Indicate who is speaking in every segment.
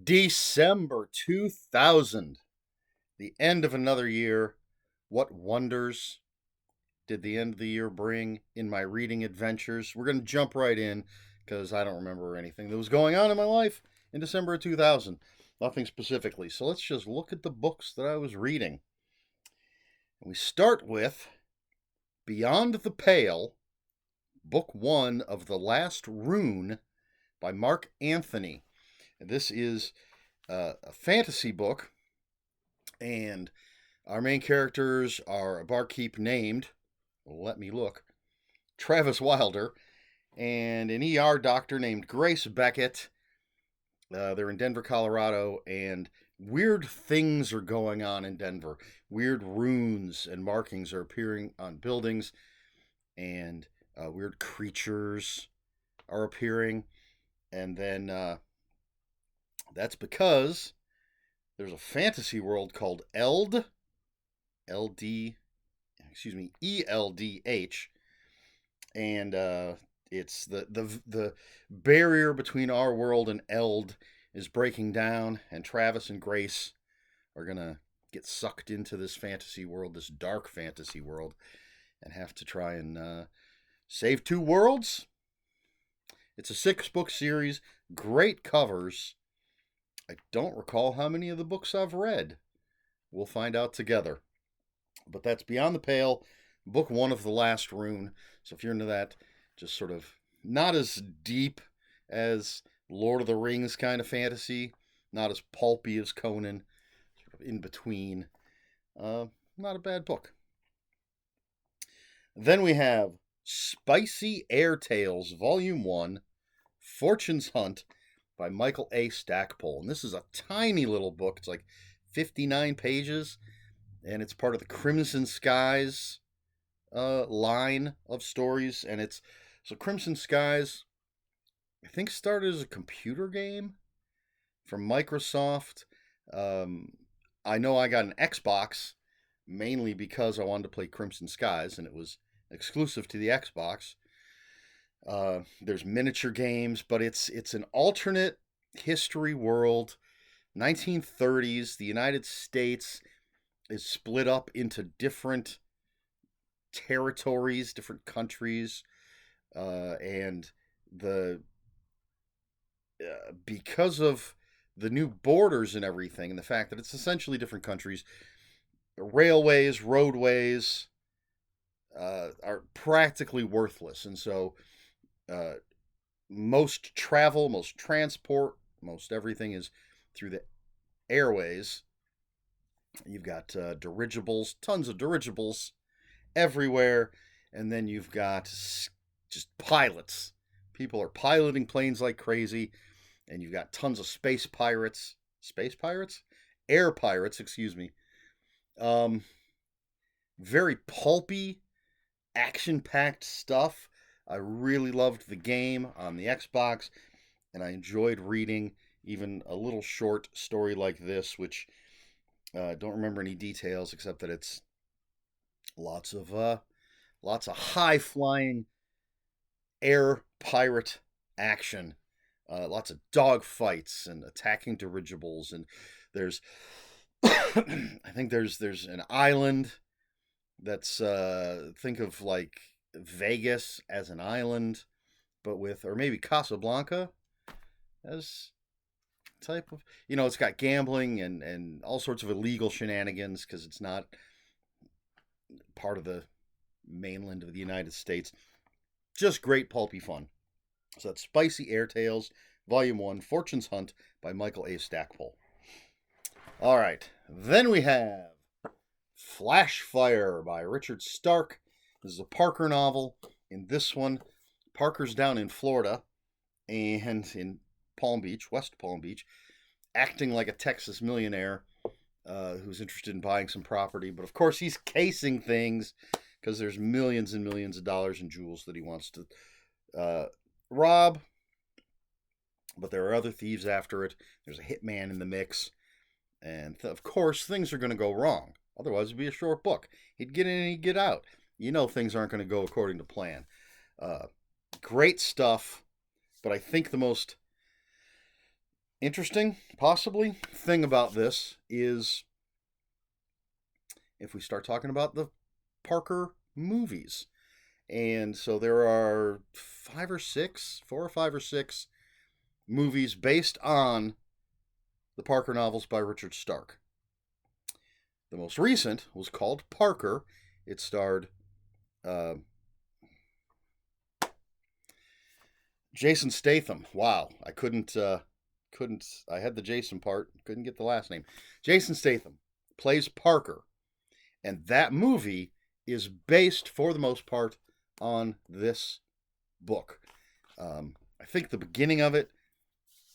Speaker 1: December 2000, the end of another year. What wonders did the end of the year bring in my reading adventures? We're going to jump right in because I don't remember anything that was going on in my life in December of 2000. Nothing specifically. So let's just look at the books that I was reading. And we start with Beyond the Pale, Book 1 of The Last Rune by Mark Anthony. And this is a fantasy book, and our main characters are a barkeep named, let me look, Travis Wilder, and an ER doctor named Grace Beckett. They're in Denver, Colorado, and weird things are going on in Denver. Weird runes and markings are appearing on buildings, and weird creatures are appearing. And then that's because there's a fantasy world called ELDH, and it's the barrier between our world and Eld is breaking down, and Travis and Grace are gonna get sucked into this fantasy world, this dark fantasy world, and have to try and save two worlds. It's a 6-book series, great covers. I don't recall how many of the books I've read. We'll find out together. But that's Beyond the Pale, Book 1 of The Last Rune. So if you're into that, just sort of not as deep as Lord of the Rings kind of fantasy, not as pulpy as Conan, sort of in between. Not a bad book. Then we have Spicy Air Tales, Volume 1, Fortune's Hunt by Michael A. Stackpole. And this is a tiny little book. It's like 59 pages, and it's part of the Crimson Skies line of stories. And it's so Crimson Skies, I think, started as a computer game from Microsoft. I know I got an Xbox mainly because I wanted to play Crimson Skies, and it was exclusive to the Xbox. There's miniature games, but it's an alternate history world. 1930s, the United States is split up into different territories, different countries, and the because of the new borders and everything, and the fact that it's essentially different countries, railways, roadways are practically worthless, and so most travel, most transport, most everything is through the airways. You've got dirigibles, tons of dirigibles everywhere, and then you've got just pilots. People are piloting planes like crazy, and you've got tons of space pirates, air pirates, excuse me. Very pulpy, action-packed stuff. I really loved the game on the Xbox, and I enjoyed reading even a little short story like this, which don't remember any details except that it's lots of high flying air pirate action, lots of dog fights and attacking dirigibles, and there's I think there's an island that's think of like Vegas as an island, but with, or maybe Casablanca as type of, it's got gambling and all sorts of illegal shenanigans because it's not part of the mainland of the United States. Just great pulpy fun. So that's Spicy Air Tales, Volume 1, Fortune's Hunt by Michael A. Stackpole. All right, then we have Flash Fire by Richard Stark. This is a Parker novel. In this one, Parker's down in Florida and in Palm Beach, West Palm Beach, acting like a Texas millionaire who's interested in buying some property. But of course, he's casing things because there's millions and millions of dollars in jewels that he wants to rob. But there are other thieves after it. There's a hitman in the mix. And of course, things are going to go wrong. Otherwise, it'd be a short book. He'd get in and he'd get out. Things aren't going to go according to plan. Great stuff. But I think the most Interesting, possibly, thing about this is if we start talking about the Parker movies. And so there are four or five or six movies based on the Parker novels by Richard Stark. The most recent was called Parker. It starred uh, Jason Statham. Wow, I couldn't. I had the Jason part, couldn't get the last name. Jason Statham plays Parker, and that movie is based for the most part on this book. I think the beginning of it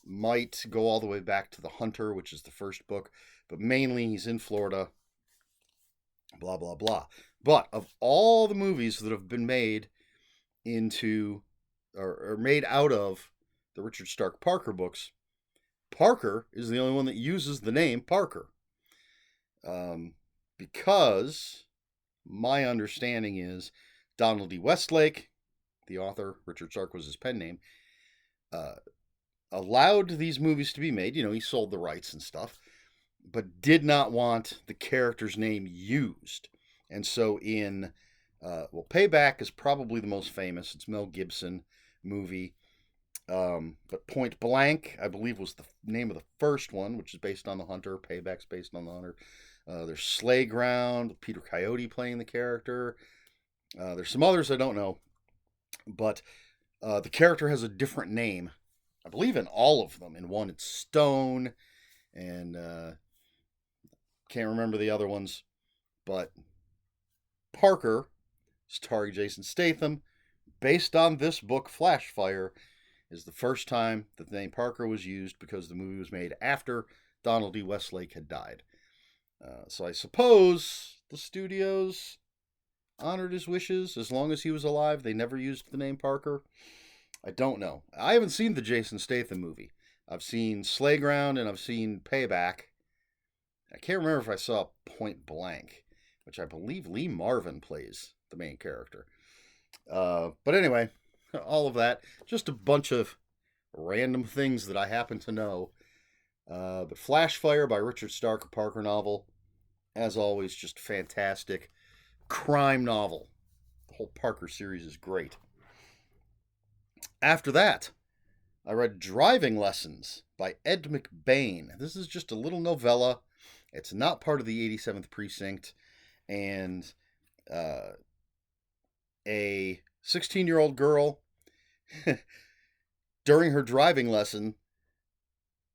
Speaker 1: might go all the way back to The Hunter, which is the first book, but mainly he's in Florida, blah, blah, blah. But of all the movies that have been made into or made out of the Richard Stark Parker books, Parker is the only one that uses the name Parker. Because my understanding is Donald D. Westlake, the author, Richard Stark was his pen name, allowed these movies to be made. He sold the rights and stuff, but did not want the character's name used. And so Payback is probably the most famous. It's Mel Gibson movie. But Point Blank, I believe, was the name of the first one, which is based on The Hunter. Payback's based on The Hunter. There's Sleigh Ground, Peter Coyote playing the character. There's some others I don't know. But the character has a different name, I believe, in all of them. In one, it's Stone, and can't remember the other ones. But Parker, starring Jason Statham, based on this book, Flashfire, is the first time that the name Parker was used because the movie was made after Donald D. Westlake had died. So I suppose the studios honored his wishes as long as he was alive. They never used the name Parker. I don't know. I haven't seen the Jason Statham movie. I've seen Slayground and I've seen Payback. I can't remember if I saw Point Blank, which I believe Lee Marvin plays the main character. But anyway, all of that, just a bunch of random things that I happen to know. But Flashfire by Richard Stark, a Parker novel, as always, just fantastic crime novel. The whole Parker series is great. After that, I read Driving Lessons by Ed McBain. This is just a little novella. It's not part of the 87th Precinct. And a 16-year-old girl, during her driving lesson,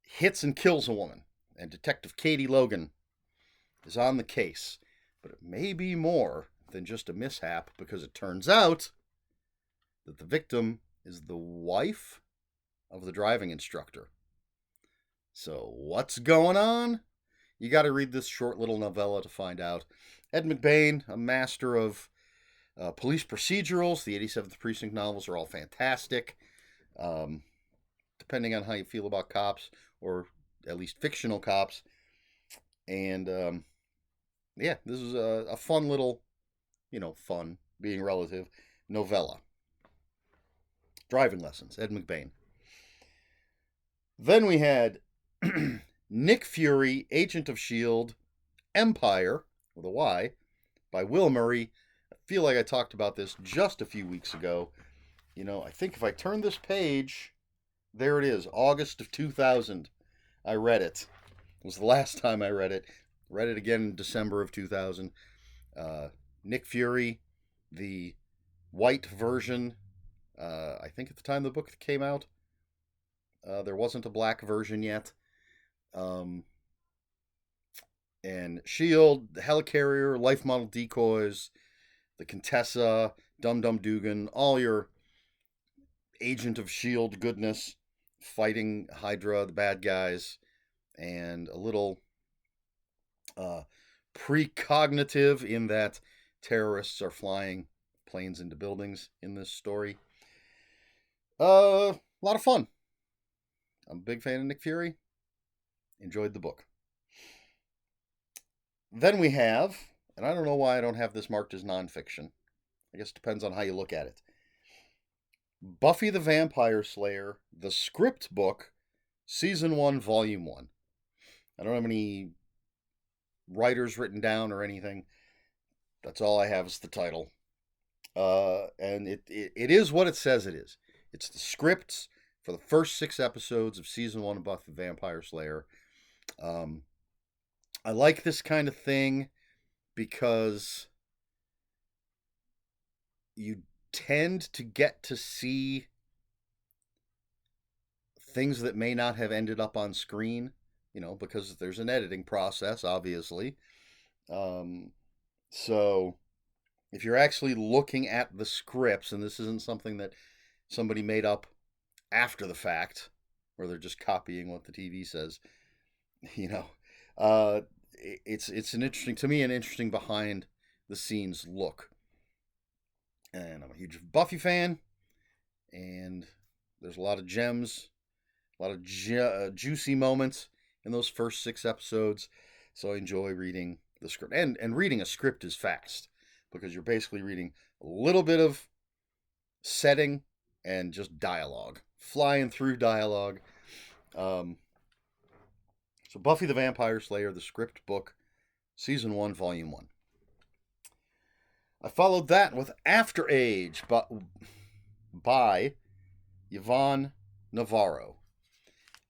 Speaker 1: hits and kills a woman. And Detective Katie Logan is on the case. But it may be more than just a mishap, because it turns out that the victim is the wife of the driving instructor. So what's going on? You got to read this short little novella to find out. Ed McBain, a master of police procedurals. The 87th Precinct novels are all fantastic. Depending on how you feel about cops, or at least fictional cops. And yeah, this is a fun little, fun being relative, novella. Driving Lessons, Ed McBain. Then we had Nick Fury, Agent of S.H.I.E.L.D., Empire, with a Y, by Will Murray. I feel like I talked about this just a few weeks ago. I think if I turn this page, there it is, August of 2000. I read it. It was the last time I read it. Read it again in December of 2000. Nick Fury, the white version. I think at the time the book came out, there wasn't a black version yet. And S.H.I.E.L.D., the helicarrier, life model decoys, the Contessa, Dum Dum Dugan, all your Agent of S.H.I.E.L.D. goodness, fighting Hydra, the bad guys, and a little precognitive in that terrorists are flying planes into buildings in this story. A lot of fun. I'm a big fan of Nick Fury. Enjoyed the book. Then we have, and I don't know why I don't have this marked as nonfiction. I guess it depends on how you look at it. Buffy the Vampire Slayer, the script book, Season 1, Volume 1. I don't have any writers written down or anything. That's all I have is the title. And it is what it says it is. It's the scripts for the first 6 episodes of Season 1 of Buffy the Vampire Slayer. I like this kind of thing because you tend to get to see things that may not have ended up on screen, because there's an editing process, obviously. So if you're actually looking at the scripts, and this isn't something that somebody made up after the fact, or they're just copying what the TV says, it's an interesting behind the scenes look. And I'm a huge Buffy fan, and there's a lot of gems, a lot of juicy moments in those first 6 episodes. So I enjoy reading the script. And reading a script is fast because you're basically reading a little bit of setting and just dialogue, flying through dialogue. So Buffy the Vampire Slayer, the script book, Season 1, Volume 1. I followed that with After Age by Yvonne Navarro.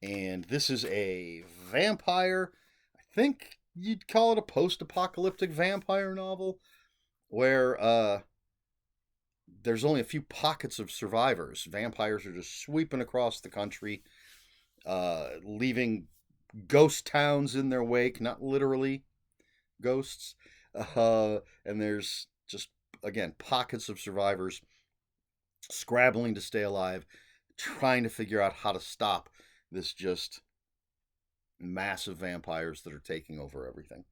Speaker 1: And this is a vampire, I think you'd call it a post-apocalyptic vampire novel, where there's only a few pockets of survivors. Vampires are just sweeping across the country, leaving ghost towns in their wake, not literally ghosts. And there's just, again, pockets of survivors scrabbling to stay alive, trying to figure out how to stop this just massive vampires that are taking over everything.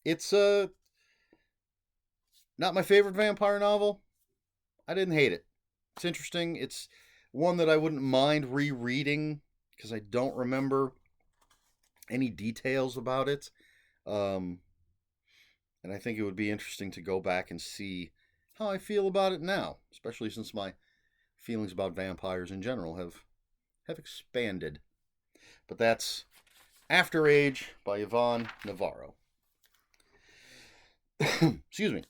Speaker 1: It's not my favorite vampire novel. I didn't hate it. It's interesting. It's one that I wouldn't mind rereading because I don't remember any details about it. And I think it would be interesting to go back and see how I feel about it now, especially since my feelings about vampires in general have expanded. But that's After Age by Yvonne Navarro. Excuse me.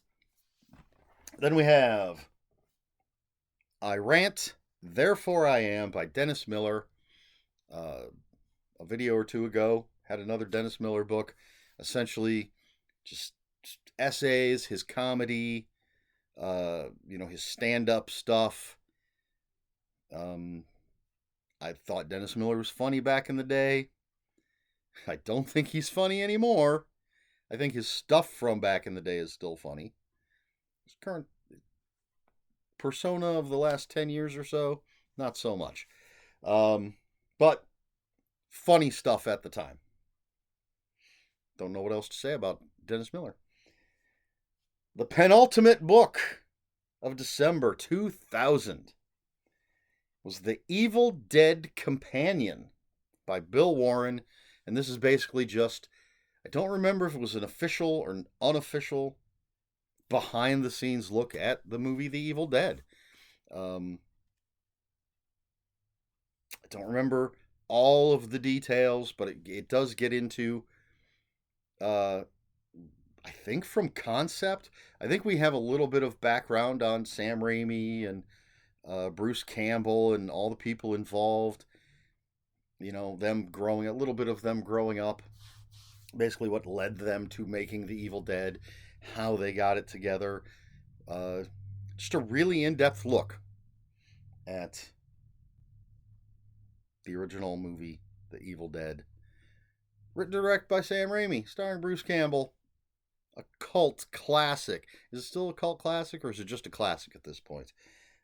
Speaker 1: Then we have I Rant, Therefore I Am by Dennis Miller. A video or two ago, had another Dennis Miller book, essentially just essays, his comedy, his stand-up stuff. I thought Dennis Miller was funny back in the day. I don't think he's funny anymore. I think his stuff from back in the day is still funny. His current persona of the last 10 years or so, not so much. But funny stuff at the time. Don't know what else to say about Dennis Miller. The penultimate book of December 2000 was The Evil Dead Companion by Bill Warren. And this is basically just, I don't remember if it was an official or an unofficial behind the scenes look at the movie The Evil Dead. I don't remember all of the details, but it does get into, I think from concept. I think we have a little bit of background on Sam Raimi and Bruce Campbell and all the people involved. Them growing, a little bit of them growing up. Basically what led them to making The Evil Dead, how they got it together. Just a really in-depth look at the original movie, The Evil Dead. Written and directed by Sam Raimi, starring Bruce Campbell. A cult classic. Is it still a cult classic, or is it just a classic at this point?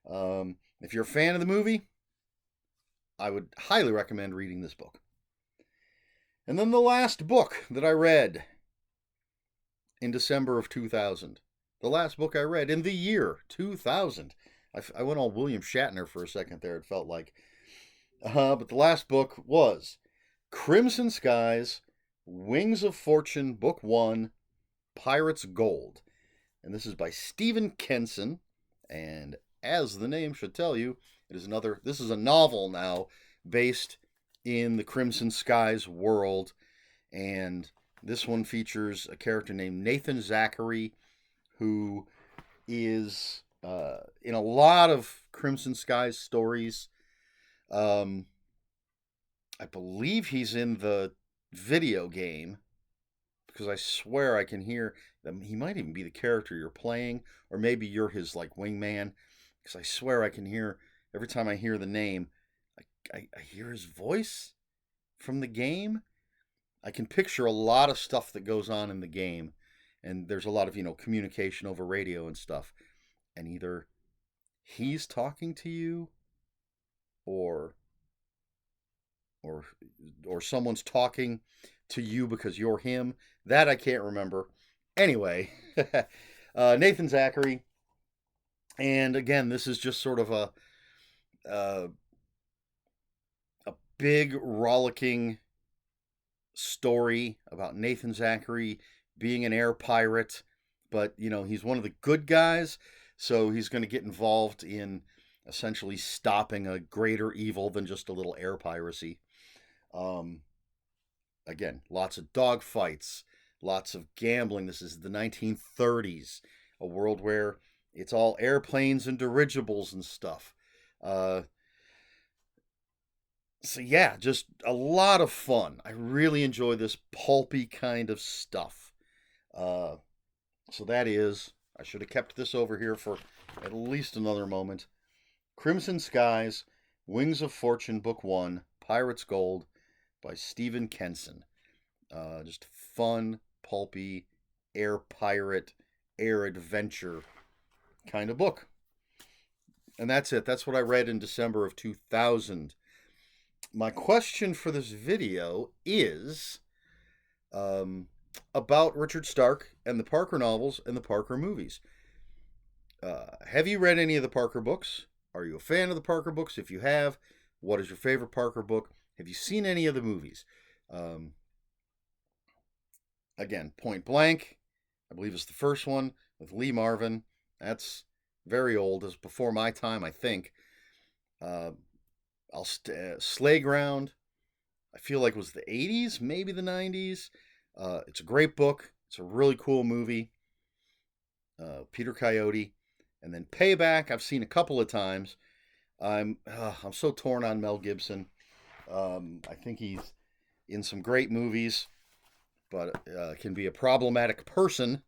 Speaker 1: If you're a fan of the movie, I would highly recommend reading this book. And then the last book that I read in December of 2000. The last book I read in the year 2000. I went all William Shatner for a second there, it felt like. But the last book was Crimson Skies, Wings of Fortune, Book 1, Pirate's Gold. And this is by Stephen Kenson. And as the name should tell you, this is a novel now based in the Crimson Skies world. And this one features a character named Nathan Zachary, who is in a lot of Crimson Skies stories. I believe he's in the video game because I swear I can hear them. He might even be the character you're playing, or maybe you're his like wingman. Because I swear I can hear every time I hear the name, I hear his voice from the game. I can picture a lot of stuff that goes on in the game, and there's a lot of communication over radio and stuff, and either he's talking to you, or or or someone's talking to you because you're him. That I can't remember. Anyway, Nathan Zachary, and again, this is just sort of uh, a big rollicking story about Nathan Zachary being an air pirate, but he's one of the good guys, so he's going to get involved in essentially stopping a greater evil than just a little air piracy. Um, Again, lots of dogfights, lots of gambling. This is the 1930s, a world where it's all airplanes and dirigibles and stuff. So yeah, just a lot of fun. I really enjoy this pulpy kind of stuff. Uh, so that is, I should have kept this over here for at least another moment. Crimson Skies, Wings of Fortune, Book 1, Pirate's Gold by Stephen Kenson. Just fun, pulpy, air pirate, air adventure kind of book. And that's it. That's what I read in December of 2000. My question for this video is about Richard Stark and the Parker novels and the Parker movies. Have you read any of the Parker books? Are you a fan of the Parker books? If you have, what is your favorite Parker book? Have you seen any of the movies? Again, Point Blank, I believe is the first one with Lee Marvin. That's very old. It's before my time, I think. Slayground, I feel like it was the 80s, maybe the 90s. It's a great book. It's a really cool movie. Peter Coyote. And then Payback, I've seen a couple of times. I'm so torn on Mel Gibson. I think he's in some great movies, but can be a problematic person.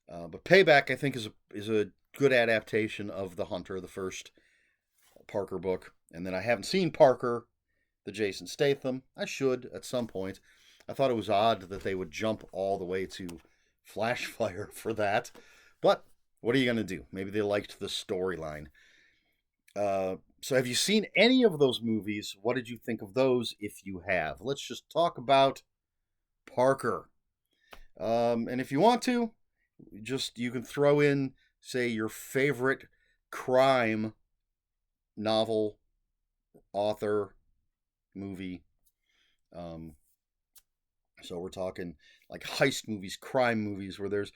Speaker 1: But Payback, I think, is a good adaptation of The Hunter, the first Parker book. And then I haven't seen Parker, the Jason Statham. I should at some point. I thought it was odd that they would jump all the way to Flashfire for that. But what are you going to do? Maybe they liked the storyline. So have you seen any of those movies? What did you think of those if you have? Let's just talk about Parker. And if you want to, you can throw in, say, your favorite crime novel, author, movie. So we're talking like heist movies, crime movies, where there's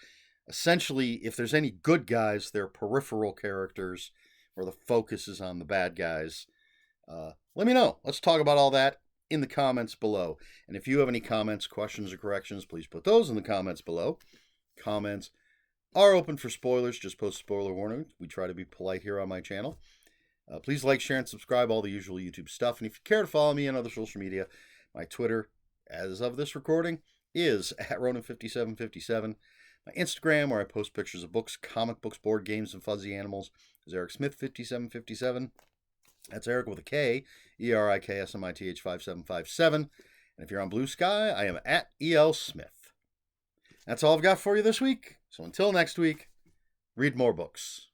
Speaker 1: essentially, if there's any good guys, they're peripheral characters, where the focus is on the bad guys. Let me know. Let's talk about all that in the comments below. And if you have any comments, questions, or corrections, please put those in the comments below. Comments are open for spoilers. Just post spoiler warning. We try to be polite here on my channel. Please like, share, and subscribe, all the usual YouTube stuff. And if you care to follow me on other social media, my Twitter, as of this recording, is at Ronan5757. My Instagram, where I post pictures of books, comic books, board games, and fuzzy animals, is Eric Smith 5757. That's Eric with a K, ERIKSMITH 5757. And if you're on Blue Sky, I am at EL Smith. That's all I've got for you this week. So until next week, read more books.